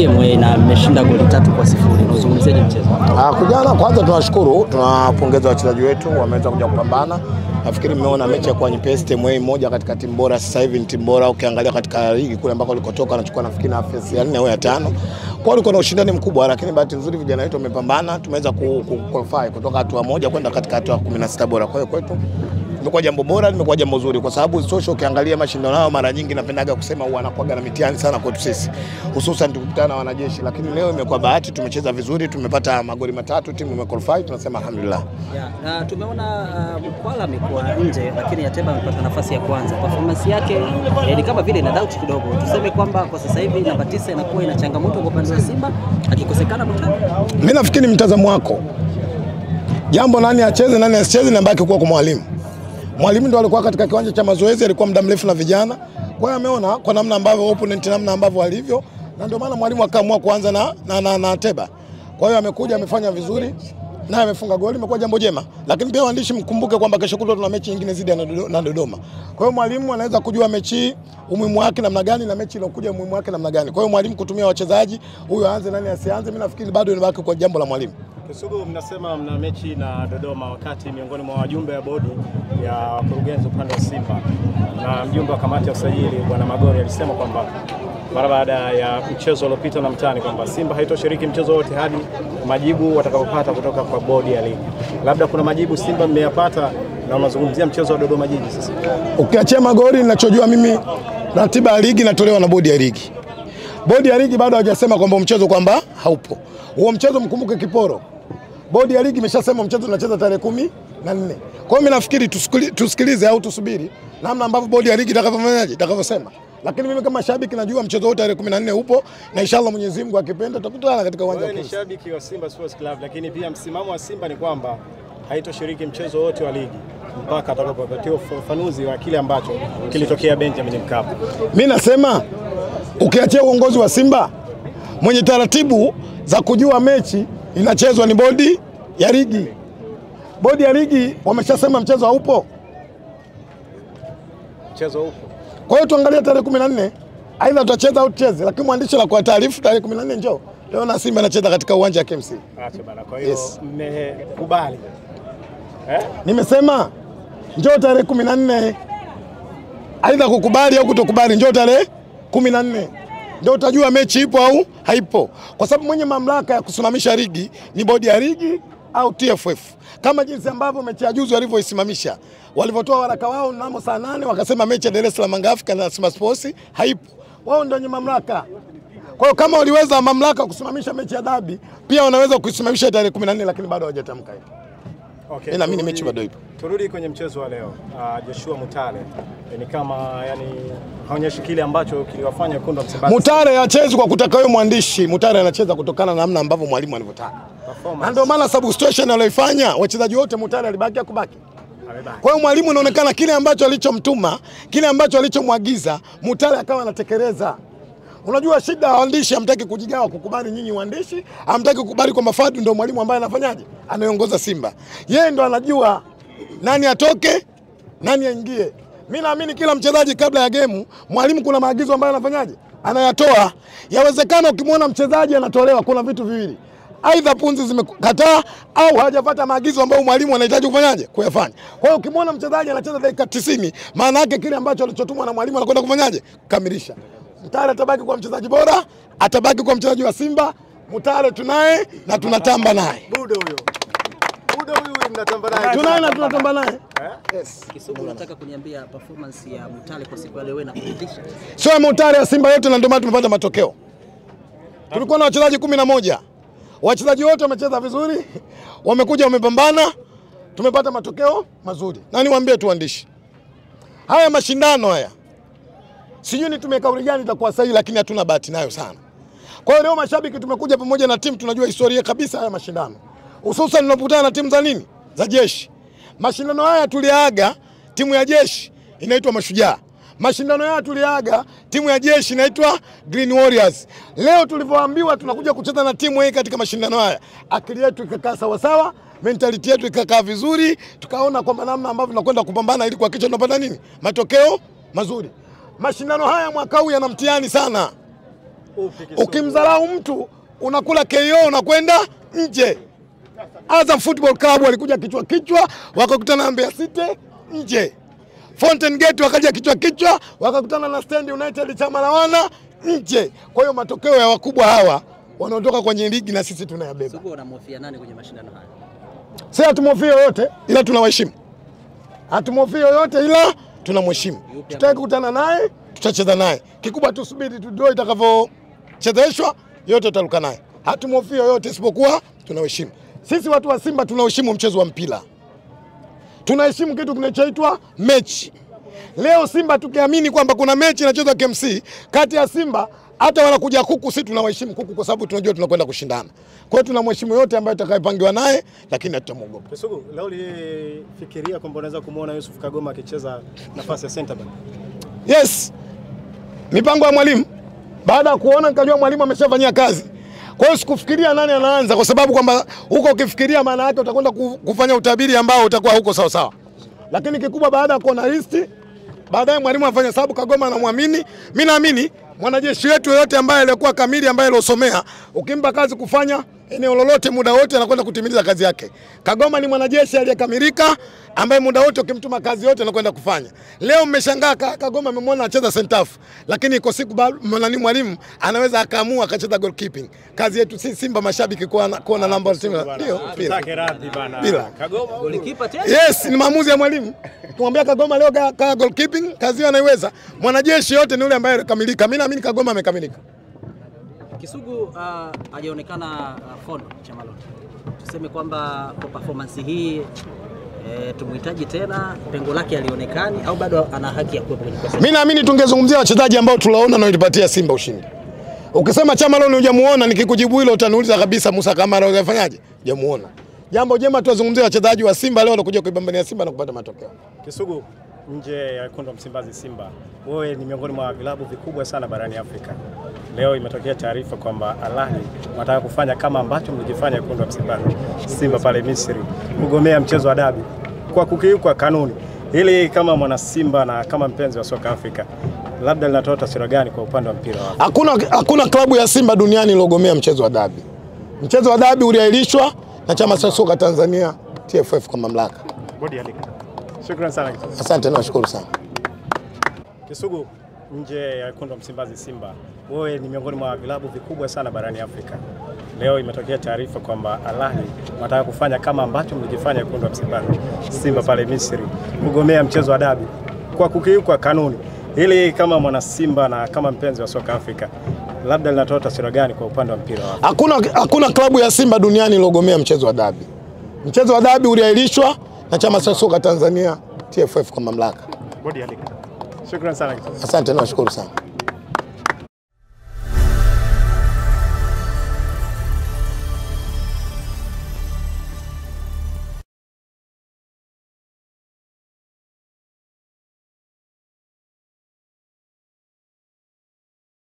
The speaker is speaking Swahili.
TMA na mmeshinda goli 3-0. Unazungumziaje mchezo? Kujana kwanza tunashukuru, tunapongeza wachezaji wetu wameweza kuja kupambana. Nafikiri mmeona mechi ya kwa nyepesi. TMA moja katika timu bora sasa hivi ni timu bora, ukiangalia katika ligi kule ambako walikotoka anachukua nafikiri nafasi ya 4 au ya 5. Kwa hiyo kuna ushindani mkubwa, lakini bahati nzuri vijana wetu wamepambana, tumeweza qualify kutoka hatua moja kwenda katika hatua 16 bora. Kwa hiyo kwetu imekuwa jambo bora, limekuwa jambo zuri kwa sababu social ukiangalia mashindano yao mara nyingi napendaga kusema huwa anakuwa na mitihani sana kwetu sisi. Hususan tukikutana na wanajeshi, lakini leo imekuwa bahati, tumecheza vizuri, tumepata magoli 3, timu imequalify, tunasema alhamdulillah. Na tumeona Mkwala amekuwa nje lakini Ateba amepata nafasi ya kwanza. Performance yake ni kama vile ina doubt kidogo. Tuseme kwamba kwa sasa hivi namba 9 inakuwa ina changamoto kwa upande wa Simba akikosekana Mutale. Mimi nafikiri mtazamo wako. Jambo nani acheze nani asicheze inabaki kuwa kwa mwalimu. Mwalimu ndo alikuwa katika kiwanja cha mazoezi, alikuwa muda mrefu na vijana. Kwa hiyo ameona kwa namna ambavyo opponent namna ambavyo walivyo, na ndio maana mwalimu akaamua kuanza na Ateba. Kwa hiyo amekuja amefanya vizuri na amefunga goli, imekuwa jambo jema. Lakini pia waandishi mkumbuke kwamba kesho kutwa tuna mechi nyingine zidi na Dodoma. Kwa hiyo mwalimu anaweza kujua mechi umuhimu wake namna gani na mechi iliyokuja umuhimu wake namna gani. Kwa hiyo mwalimu kutumia wachezaji, huyo aanze nani asianze, mimi nafikiri bado inabaki kwa jambo la mwalimu. Kisugu, mnasema mna mechi na Dodoma wakati miongoni mwa wajumbe wa bodi ya wakurugenzi upande wa Simba na mjumbe wa kamati ya usajili Bwana Magori alisema kwamba mara baada ya mchezo uliopita na Mtani kwamba Simba haitoshiriki mchezo wote hadi majibu watakapopata kutoka kwa bodi ya ligi. Labda kuna majibu Simba mmeyapata na unazungumzia mchezo wa Dodoma Jiji sasa. Ukiachia Magori, ninachojua mimi ratiba ya ligi inatolewa na bodi ya ligi. Bodi ya ligi bado hajasema kwamba mchezo kwamba haupo. Huo mchezo mkumbuke kiporo. Bodi ya ligi imeshasema mchezo unacheza tarehe 14. Kwa hiyo mimi nafikiri tusikilize au tusubiri namna ambavyo bodi ya ligi itakavyosema. Lakini mimi kama shabiki najua mchezo wote tarehe 14 upo na inshallah Mwenyezi Mungu akipenda tutakutana katika uwanja wa. Wewe ni shabiki wa Simba Sports Club, lakini pia msimamo wa Simba ni kwamba haitoshiriki mchezo wote wa ligi mpaka atakapopatiwa ufafanuzi wa kile ambacho kilitokea Benjamin Mkapa. Mimi nasema ukiachia uongozi wa Simba, mwenye taratibu za kujua mechi inachezwa ni bodi ya ligi. Bodi ya ligi wameshasema mchezo haupo. Mchezo upo. Kwa hiyo tuangalie tarehe 14, aidha tutacheza au tucheze, lakini mwandishi la kwa taarifa tarehe 14 njoo. Leo na Simba anacheza katika uwanja wa KMC. Acha bana, kwa hiyo mmekubali. Nimesema njoo tarehe 14. Aidha kukubali au kutokubali, njoo tarehe 14. Ndio utajua mechi ipo au haipo. Kwa sababu mwenye mamlaka ya kusimamisha ligi ni bodi ya ligi au TFF. Kama jinsi ambavyo mechi ya juzi walivyoisimamisha. Walivyotoa waraka wao mnamo saa 8 wakasema mechi ya Dar es Salaam Afrika na Simba Sports haipo. Wao ndio wenye mamlaka. Kwa hiyo kama waliweza mamlaka kusimamisha mechi ya dabi, pia wanaweza kuisimamisha tarehe 14 lakini bado hawajatamka hivyo. Okay. Na mimi mechi bado ipo. Turudi kwenye mchezo wa leo. Joshua Mutale ni kama haonyeshi kile ambacho kiliwafanya Wekundu wa Msimbazi. Mutale hachezi kwa kutaka yeye mwandishi, Mutale anacheza kutokana na namna ambavyo mwalimu anavyotaka. Na ndio maana substitution aliyofanya wachezaji wote Mutale alibaki kubaki. Kwa hiyo mwalimu inaonekana kile ambacho alichomtuma, kile ambacho alichomwagiza, Mutale akawa anatekeleza. Unajua shida ya waandishi, hamtaki kujigawa kukubali nyinyi waandishi, hamtaki kukubali kwamba Fadu ndio mwalimu ambaye anafanyaje? Anaongoza Simba. Yeye ndo anajua nani atoke, nani aingie. Mimi naamini kila mchezaji kabla ya game, mwalimu kuna maagizo ambayo anafanyaje? Anayatoa. Yawezekana ukimwona mchezaji anatolewa kuna vitu viwili. Aidha punzi zimekataa au hajapata maagizo ambayo mwalimu anahitaji kufanyaje? Kuyafanya. Kwa hiyo ukimwona mchezaji anacheza dakika 90, maana yake kile ambacho alichotumwa na mwalimu anakwenda kufanyaje? Kukamilisha. Mutale atabaki kwa mchezaji bora, atabaki kwa mchezaji wa Simba. Mutale tunaye na tunatamba naye. Budo huyo mnatamba naye. Tunaye na tunatamba naye. Yes. Kisugu, unataka kuniambia performance ya Mutale kwa siku ya leo inakuridhisha? Sio Mutale ya Simba yote, na ndio maana tumepata matokeo. Tulikuwa na wachezaji 11. Wachezaji wote wamecheza vizuri, wamekuja wamepambana, tumepata matokeo mazuri. Na niwaambie tu waandishi, haya mashindano haya sijui ni tumekauli gani itakuwa sahihi, lakini hatuna bahati nayo sana. Kwa hiyo leo mashabiki tumekuja pamoja na timu, tunajua historia kabisa haya mashindano. Hususan tunapokutana na timu za nini? Za jeshi. Mashindano haya tuliaga timu ya jeshi inaitwa Mashujaa. Mashindano haya tuliaga timu ya jeshi inaitwa Green Warriors. Leo tulivyoambiwa tunakuja kucheza na timu hii katika mashindano haya, akili yetu ikakaa sawa sawa, mentality yetu ikakaa vizuri, tukaona kwamba namna ambavyo tunakwenda kupambana ili kuhakikisha tunapata nini? Matokeo mazuri. Mashindano haya mwaka huu yana mtihani sana. Ukimdharau mtu unakula KO, unakwenda nje. Azam Football Club walikuja kichwa wakakutana na Mbeya City nje. Fountain Gate wakaja kichwa wakakutana na Stand United chama la wana nje. Kwa hiyo matokeo ya wakubwa hawa wanaondoka kwenye ligi na sisi tunayabeba. Sugu, unamhofia nani kwenye mashindano haya? Sisi hatumhofii yoyote ila tunawaheshimu. Hatumhofii yoyote ila tunamheshimu. Tutaki kukutana naye, tutacheza naye. Kikubwa tusubiri draw itakavyochezeshwa, yote tutaruka naye. Hatumhofii yoyote isipokuwa tunaheshimu. Sisi watu wa Simba tunaheshimu mchezo wa mpira. Tunaheshimu kitu kinachoitwa mechi. Leo Simba tukiamini kwamba kuna mechi inachezwa KMC kati ya Simba, hata wanakuja kuku, sisi tunawaheshimu kuku kwa sababu tunajua tunakwenda kushindana. Kwa hiyo tunamheshimu yote ambaye atakayepangiwa naye, lakini hatutamwogopa. Sugu, leo ulifikiria kwamba unaweza kumuona Yusuf Kagoma akicheza nafasi ya center back? Yes. Mipango ya mwalimu. Baada ya kuona nikajua mwalimu ameshafanyia kazi. Kwa hiyo sikufikiria nani anaanza kwa sababu kwamba huko ukifikiria maana yake utakwenda kufanya utabiri ambao utakuwa huko sawa sawa. Lakini kikubwa baada ya kuona listi, baadaye mwalimu afanya sababu Kagoma anamwamini. Mimi naamini mwanajeshi wetu yote ambaye alikuwa kamili, ambaye alosomea, ukimpa kazi kufanya eneo lolote muda wote anakwenda kutimiliza kazi yake. Kagoma ni mwanajeshi aliyekamilika ambaye muda wote ukimtuma kazi yote anakwenda kufanya. Leo mmeshangaa Kagoma amemwona anacheza center half, lakini iko siku mwalimu anaweza akaamua akacheza goalkeeping. Kazi yetu sisi Simba mashabiki kuona namba ya timu. Ndio bila Kagoma golikipa tena. Yes, ni maamuzi ya mwalimu. Tumwambia Kagoma leo ka goalkeeping, kazi hiyo anaiweza. Mwanajeshi yote ni yule ambaye amekamilika. Mimi naamini Kagoma amekamilika. Kisugu hajaonekana Fondo Chamalote. Tuseme kwamba kwa performance hii tumhitaji tena, pengo lake alionekani au bado ana haki ya kuwepo kwenye kosa? Mimi naamini tungezungumzia wachezaji ambao tunaona na walipatia Simba ushindi. Ukisema Chamalote hujamuona, nikikujibu hilo utaniuliza kabisa Musa Kamara ungefanyaje? Hujamuona. Jambo jema tuwazungumzie wachezaji wa Simba leo wanakuja kuibambania Simba na kupata matokeo. Kisugu, nje ya wekundu wa Msimbazi Simba, wewe ni miongoni mwa vilabu vikubwa sana barani Afrika. Leo imetokea taarifa kwamba Al Ahly wanataka kufanya kama ambacho mlikifanya wekundu wa Msimbazi Simba pale Misri, kugomea mchezo wa dabi kwa kukiuka kanuni. Ili kama mwana Simba na kama mpenzi wa soka Afrika, labda linatoa taswira gani kwa upande wa mpira wako? Hakuna klabu ya Simba duniani iliyogomea mchezo wa dabi. Mchezo wa dabi uliahirishwa na chama cha soka Tanzania TFF kwa mamlaka. Bodi ya ligi. Shukrani sana. Asante na nashukuru sana. Kisugu, nje ya wekundu wa Msimbazi Simba, wewe ni miongoni mwa vilabu vikubwa sana barani Afrika. Leo imetokea taarifa kwamba Al Ahly wanataka kufanya kama ambacho mlikifanya wekundu wa Msimbazi Simba pale Misri, kugomea mchezo wa dabi kwa kukiuka kanuni. Ili kama mwana Simba na kama mpenzi wa soka Afrika, labda linatoa taswira gani kwa upande wa mpira wako? Hakuna klabu ya Simba duniani iliyogomea mchezo wa dabi. Mchezo wa dabi uliahirishwa na chama cha soka Tanzania TFF kwa mamlaka. Bodi ya ligi. Shukrani sana. Asante na nashukuru sana.